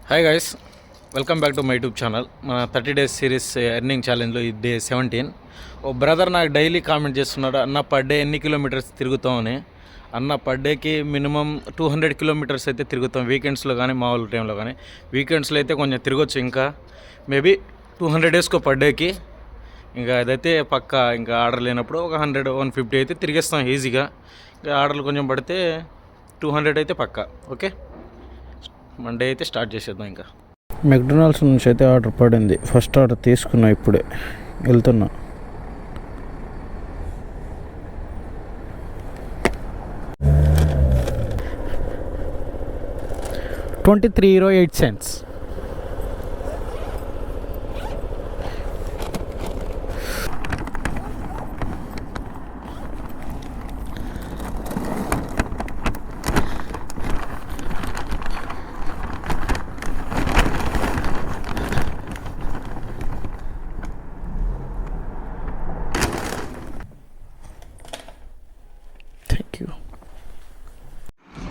Hi guys, welcome back to my YouTube channel. మన 30 days series earning ఛాలెంజ్లో ఇది day 17. ఓ brother నాకు daily comment చేస్తున్నాడు, అన్న పర్ డే ఎన్ని కిలోమీటర్స్ తిరుగుతామని. అన్న పర్ డేకి మినిమం 200 కిలోమీటర్స్ అయితే తిరుగుతాం, వీకెండ్స్లో కానీ మామూలు టైంలో కానీ. వీకెండ్స్లో అయితే కొంచెం తిరగొచ్చు, ఇంకా మేబీ 200 డేస్కో పర్ డేకి. ఇంకా అదైతే పక్క, ఇంకా ఆర్డర్ లేనప్పుడు ఒక 100-150 అయితే తిరిగేస్తాం ఈజీగా. ఇంకా ఆర్డర్లు కొంచెం పడితే 200 అయితే పక్క. ఓకే, మండే అయితే స్టార్ట్ చేసేద్దాం. ఇంకా మెక్డొనాల్డ్స్ నుంచి అయితే ఆర్డర్ పడింది. ఫస్ట్ ఆర్డర్ తీసుకున్నా, ఇప్పుడే వెళ్తున్నా. $23.08.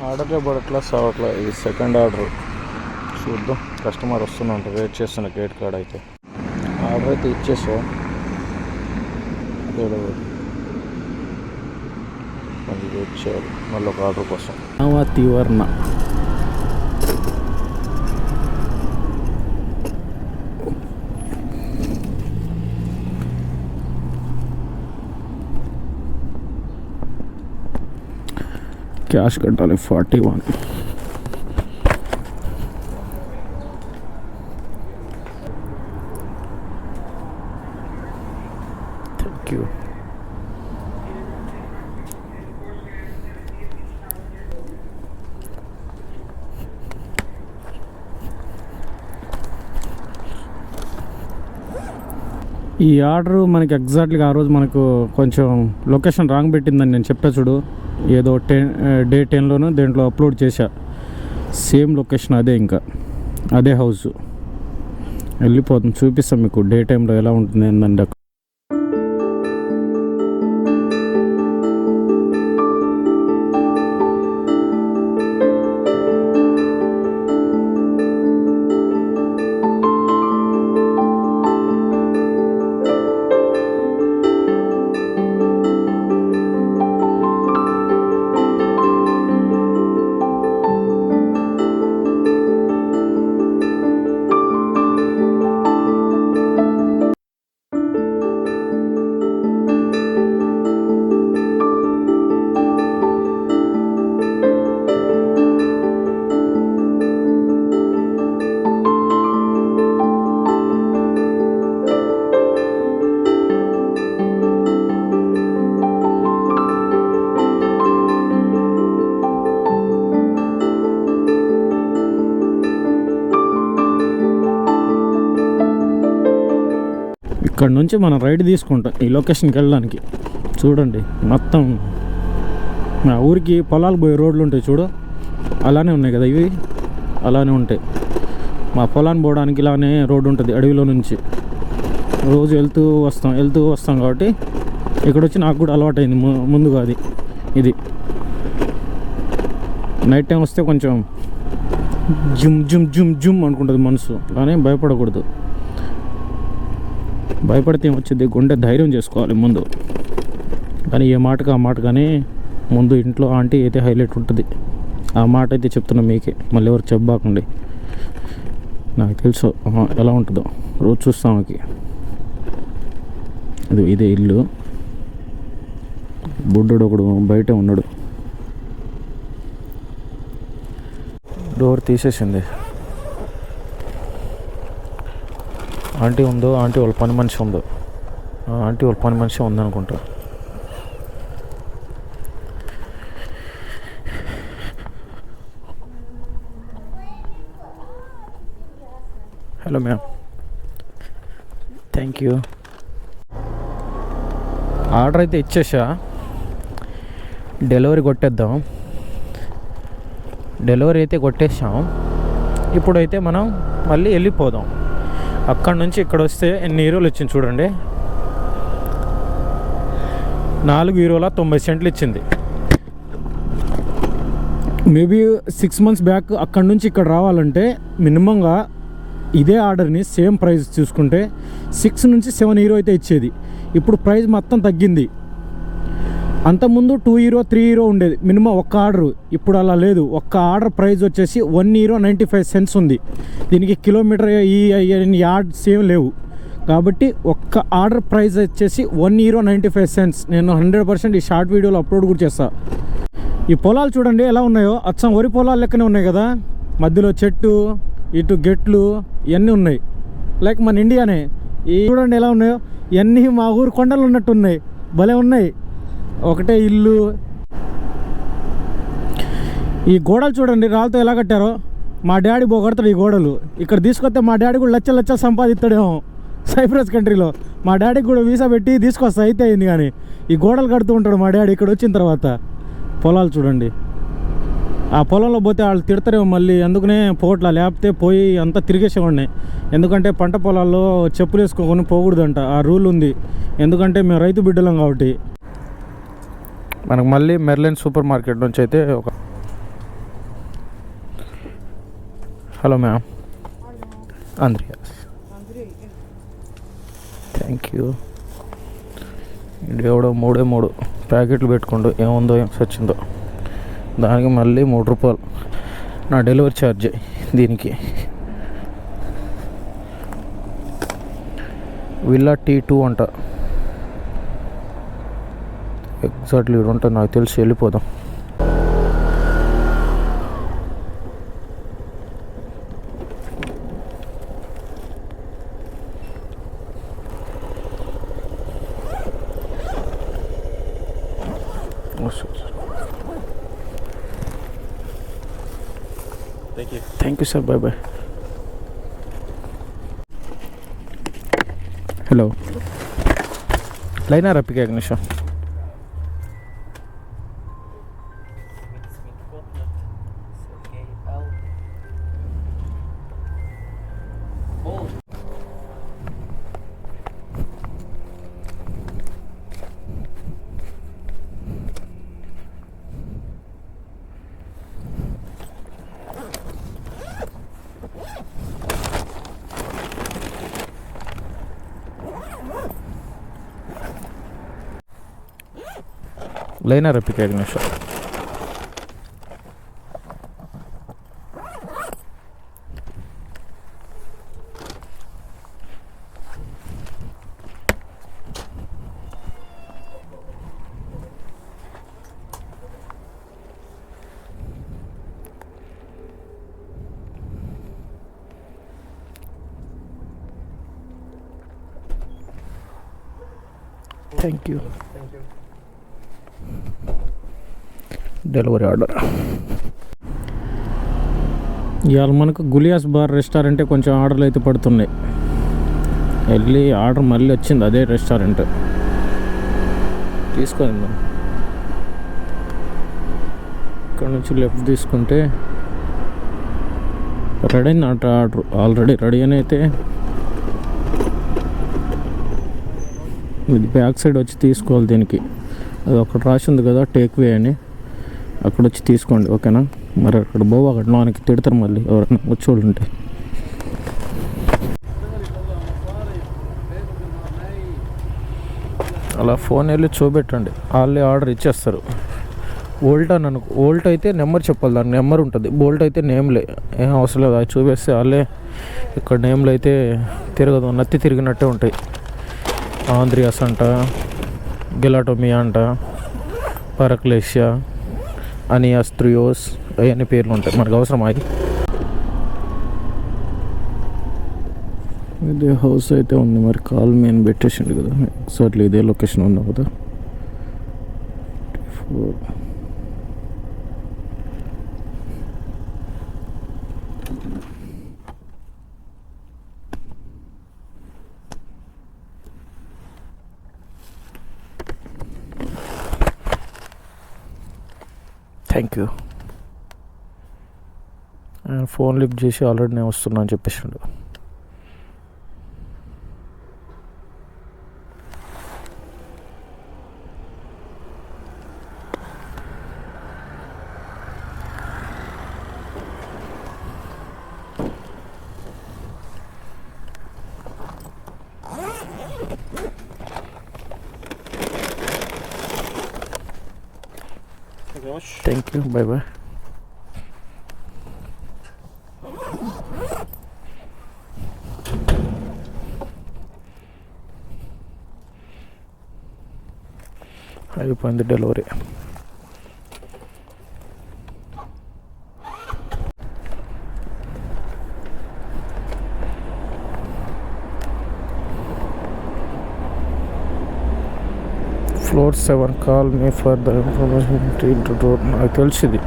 ఆర్డర్ పడట్లా, సావట్లా. ఇది సెకండ్ ఆర్డర్. చూద్దాం, కస్టమర్ వస్తున్నా, వెయిట్ చేస్తున్నా. క్రెడిట్ కార్డ్ అయితే ఆర్డర్ అయితే ఇచ్చేసా. మళ్ళీ వెయిట్ చేయాలి, మళ్ళీ ఒక ఆర్డర్ కోసం. తీవర్ణ క్యాష్ కట్టాలి 41. Thank you. ఈ ఆర్డర్ మనకి ఎగ్జాక్ట్గా ఆ రోజు మనకు కొంచెం లొకేషన్ రాంగ్ పెట్టిందని నేను చెప్పా చూడు. ఏదో డే 10లోనూ దేంట్లో అప్లోడ్ చేశా. సేమ్ లొకేషన్ అదే, ఇంకా అదే హౌస్. వెళ్ళిపోతుంది, చూపిస్తాం మీకు డే టైంలో ఎలా ఉంటుంది ఏంటంటే. ఇక్కడ నుంచి మనం రైడ్ తీసుకుంటాం ఈ లొకేషన్కి వెళ్ళడానికి. చూడండి, మొత్తం మా ఊరికి పొలాలు పోయే రోడ్లు ఉంటాయి చూడు, అలానే ఉన్నాయి కదా ఇవి. అలానే ఉంటాయి. మా పొలాన్ని పోవడానికి ఇలానే రోడ్డు ఉంటుంది అడవిలో నుంచి. రోజు వెళ్తూ వస్తాం కాబట్టి ఇక్కడ వచ్చి నాకు కూడా అలవాటైంది ముందుగా. ఇది నైట్ టైం వస్తే కొంచెం జుమ్ జుమ్ జుమ్ జుమ్ అనుకుంటుంది మనసు. అలానే భయపడకూడదు. భయపడితే వచ్చింది, గుండె ధైర్యం చేసుకోవాలి ముందు. కానీ ఏ మాటకు ఆ మాట, కానీ ముందు ఇంట్లో ఆంటీ అయితే హైలైట్ ఉంటుంది. ఆ మాట అయితే చెప్తున్నా మీకే, మళ్ళీ ఎవరు చెప్పబాకండి. నాకు తెలుసు ఎలా ఉంటుందో, రోజు చూస్తామకి. ఇదే ఇల్లు. బుడ్డోడు ఒకడు బయట ఉన్నాడు. డోర్ తీసేసింది. ఆంటీ ఉందో, ఆంటీ వాళ్ళ పని మనిషి ఉందో. ఆంటీ వాళ్ళ పని మనిషి ఉందనుకుంటా. Hello ma'am, thank you. Order అయితే ఇచ్చేసా, డెలివరీ కొట్టేద్దాం. డెలివరీ అయితే కొట్టేసాం. ఇప్పుడైతే మనం మళ్ళీ వెళ్ళిపోదాం. అక్కడ నుంచి ఇక్కడ వస్తే ఎన్ని హీరోలు వచ్చింది చూడండి. 4 యూరోల 90 సెంట్లు ఇచ్చింది. మేబీ 6 months బ్యాక్ అక్కడి నుంచి ఇక్కడ రావాలంటే మినిమంగా ఇదే ఆర్డర్ని సేమ్ ప్రైస్ చూసుకుంటే 6 నుంచి 7 euro అయితే ఇచ్చేది. ఇప్పుడు ప్రైస్ మొత్తం తగ్గింది. అంతకుముందు 2 euro 3 euro ఉండేది మినిమం ఒక్క ఆర్డరు. ఇప్పుడు అలా లేదు. ఒక్క ఆర్డర్ ప్రైస్ వచ్చేసి 1 euro 95 cents ఉంది. దీనికి కిలోమీటర్ ఈ యార్డ్స్ ఏం లేవు కాబట్టి ఒక్క ఆర్డర్ ప్రైస్ వచ్చేసి 1 euro 95 cents. నేను 100% ఈ షార్ట్ వీడియోలో అప్లోడ్ కూడా చేస్తాను. ఈ పొలాలు చూడండి ఎలా ఉన్నాయో, అచ్చం వరి పొలాలు లెక్కనే ఉన్నాయి కదా. మధ్యలో చెట్టు, ఇటు గెట్లు ఇవన్నీ ఉన్నాయి. లైక్ మన ఇండియానే. ఈ చూడండి ఎలా ఉన్నాయో, ఇవన్నీ మా ఊరు కొండలు ఉన్నట్టు ఉన్నాయి. భలే ఉన్నాయి. ఒకటే ఇల్లు. ఈ గోడలు చూడండి రాళ్ళతో ఎలా కట్టారో. మా డాడీ బొగడతాడు ఈ గోడలు. ఇక్కడ తీసుకొస్తే మా డాడీ కూడా లచ్చలు సంపాదిస్తాడేమో సైప్రస్ కంట్రీలో. మా డాడీకి కూడా వీసా పెట్టి తీసుకొస్తా అయితే అయింది. కానీ ఈ గోడలు కడుతూ ఉంటాడు మా డాడీ ఇక్కడ వచ్చిన తర్వాత. పొలాలు చూడండి. ఆ పొలంలో పోతే వాళ్ళు తిడతారేమో మళ్ళీ, అందుకనే పోట్లా, లేకపోతే పోయి అంతా తిరిగేసేవాడిని. ఎందుకంటే పంట పొలాల్లో చెప్పులు వేసుకోకొని పోకూడదంట, ఆ రూల్ ఉంది. ఎందుకంటే మేము రైతు బిడ్డలం కాబట్టి. మనకు మళ్ళీ మెర్లిన్ సూపర్ మార్కెట్ నుంచి అయితే ఒక హలో మ్యామ్. ఆంధ్రియాస్, థ్యాంక్ యూ. ఎవడో 3 ప్యాకెట్లు పెట్టుకోండు, ఏముందో ఏం సచ్చిందో. దానికి మళ్ళీ 3 రూపాయలు నా డెలివరీ ఛార్జ్. దీనికి విల్లా T2 అంట. ఎగ్జాక్ట్లీ ఇక్కడ ఉంటుంది నాకు తెలిసి. వెళ్ళిపోదాం. Thank you sir. Bye bye. Hello, లైనా రప్పిక నిమిషం. లైనా రప్పిక నిమిషం. Thank you. Delivery order. ఇవాళ మనకు గులియాస్ బార్ రెస్టారెంటే కొంచెం ఆర్డర్లు అయితే పడుతున్నాయి. వెళ్ళి ఆర్డర్ మళ్ళీ వచ్చింది అదే రెస్టారెంట్. తీసుకుందాం. ఇక్కడ నుంచి లెఫ్ట్ తీసుకుంటే రెడీ అయిన ఆర్డర్ ఆల్రెడీ రెడీ అని అయితే ఇది బ్యాక్ సైడ్ వచ్చి తీసుకోవాలి. దీనికి అది ఒకటి రాసి ఉంది కదా టేక్ వే అని, అక్కడ వచ్చి తీసుకోండి ఓకేనా. మరి అక్కడ పోవు, అక్కడ లోనికి తిడతారు మళ్ళీ ఎవరైనా వచ్చి ఉంటే. అలా ఫోన్ వెళ్ళి చూపెట్టండి, వాళ్ళే ఆర్డర్ ఇచ్చేస్తారు. ఓల్ట్ అని అనుకో, ఓల్ట్ అయితే నెంబర్ చెప్పాలి, దాని నెంబర్ ఉంటుంది. బోల్ట్ అయితే నేమ్లే, ఏం అవసరం లేదు. అది చూపిస్తే వాళ్ళే. ఇక్కడ నేమ్లు అయితే తిరగదు, నత్తి తిరిగినట్టే ఉంటాయి. ఆంధ్రియాస్ అంట, గెలాటోమియా అంట, పరక్లేషియా, అనియాస్త్రియోస్, అవన్నీ పేర్లు ఉంటాయి. మనకు అవసరం అది. ఇదే హౌస్ అయితే ఉంది. మరి కాల్ మెయిన్ పెట్టేసిండు కదా, ఎగ్జాక్ట్లీ ఇదే లొకేషన్ ఉంది కదా. 4 థ్యాంక్ యూ. ఫోన్ లిఫ్ట్ చేసి ఆల్రెడీ నేను వస్తున్నా అని చెప్పేసిండు. Much. Thank you, bye bye. అయిపోయింది delivery. Floor 7 call me for the information road. నాకు తెలిసింది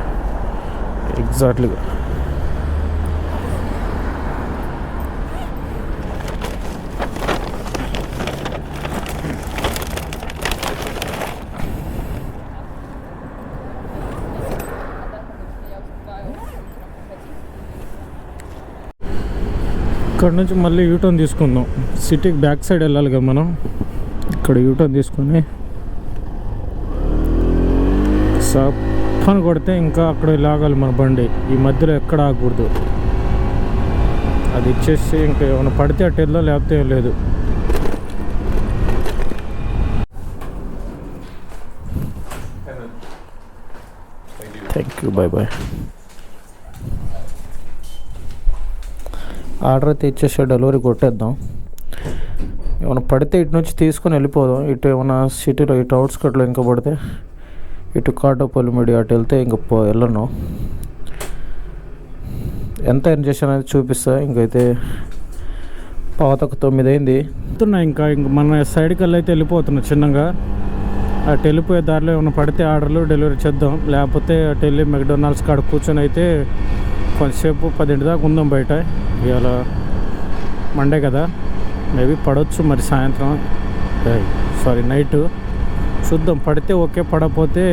ఎగ్జాక్ట్లీగా. ఇక్కడ నుంచి మళ్ళీ యూటర్న్ తీసుకుందాం. సిటీకి బ్యాక్ సైడ్ వెళ్ళాలి కదా మనం. ఇక్కడ యూటర్న్ తీసుకొని సప్పని కొడితే ఇంకా అక్కడ లాగాలి మన బండి. ఈ మధ్యలో ఎక్కడ ఆగకూడదు. అది ఇచ్చేసి ఇంకా ఏమైనా పడితే అటు వెళ్దా, లేకపోతే ఏం లేదు. Thank you, bye bye. Order అయితే ఇచ్చేసా, డెలివరీ కొట్టేద్దాం. ఏమైనా పడితే ఇటు నుంచి తీసుకొని వెళ్ళిపోదాం. ఇటు ఏమైనా సిటీలో ఇటు అవుట్స్కట్లో ఇంకా పడితే ఇటు కాటోపల్లి మీడియా అటు వెళ్తే ఇంక వెళ్ళను. ఎంత ఎర్న్ చేశాను అనేది చూపిస్తా. ఇంకైతే 8:15 అయింది. ఇంకా మన సైడ్కి వెళ్ళైతే వెళ్ళిపోతున్నా చిన్నగా. అటు వెళ్ళిపోయే దారిలో ఏమైనా పడితే ఆర్డర్లు డెలివరీ చేద్దాం. లేకపోతే అటు వెళ్ళి మెక్డొనాల్డ్స్ కాడ కూర్చొని అయితే కొంతసేపు 10 దాకా ఉందాం బయట. ఇవాళ మండే కదా, మేబీ పడవచ్చు మరి సాయంత్రం, నైట్ చూద్దాం. పడితే ఓకే, పడకపోతే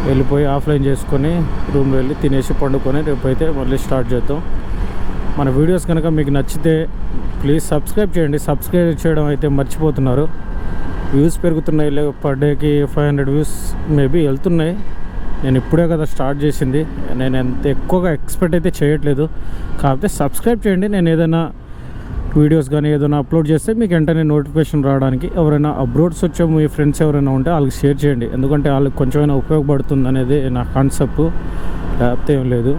వెళ్ళిపోయి ఆఫ్లైన్ చేసుకొని రూమ్లో వెళ్ళి తినేసి పండుకొని రేపైతే మళ్ళీ స్టార్ట్ చేద్దాం. మన వీడియోస్ కనుక మీకు నచ్చితే ప్లీజ్ సబ్స్క్రైబ్ చేయండి. సబ్స్క్రైబ్ చేయడం అయితే మర్చిపోతున్నారు. వ్యూస్ పెరుగుతున్నాయి, పర్ డేకి 500 వ్యూస్ మేబీ వెళ్తున్నాయి. నేను ఇప్పుడే కదా స్టార్ట్ చేసింది. నేను ఎంత ఎక్కువగా ఎక్స్పెక్ట్ అయితే చేయట్లేదు. కాకపోతే సబ్స్క్రైబ్ చేయండి. నేను ఏదైనా వీడియోస్ కానీ ఏదైనా అప్లోడ్ చేస్తే మీకు వెంటనే నోటిఫికేషన్ రావడానికి. ఎవరైనా అబ్రోడ్స్ వచ్చే మీ ఫ్రెండ్స్ ఎవరైనా ఉంటే వాళ్ళకి షేర్ చేయండి. ఎందుకంటే వాళ్ళకి కొంచెమైనా ఉపయోగపడుతుంది అనేది నా కాన్సెప్ట్, లేకపోతే ఏం లేదు.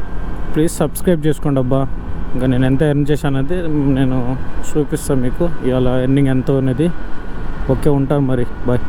ప్లీజ్ సబ్స్క్రైబ్ చేసుకోండి అబ్బా. ఇంకా నేను ఎంత ఎర్న్ చేశానది నేను చూపిస్తాను మీకు. ఇవాళ ఎర్నింగ్ ఎంతో అనేది. ఓకే, ఉంటాను మరి, బాయ్.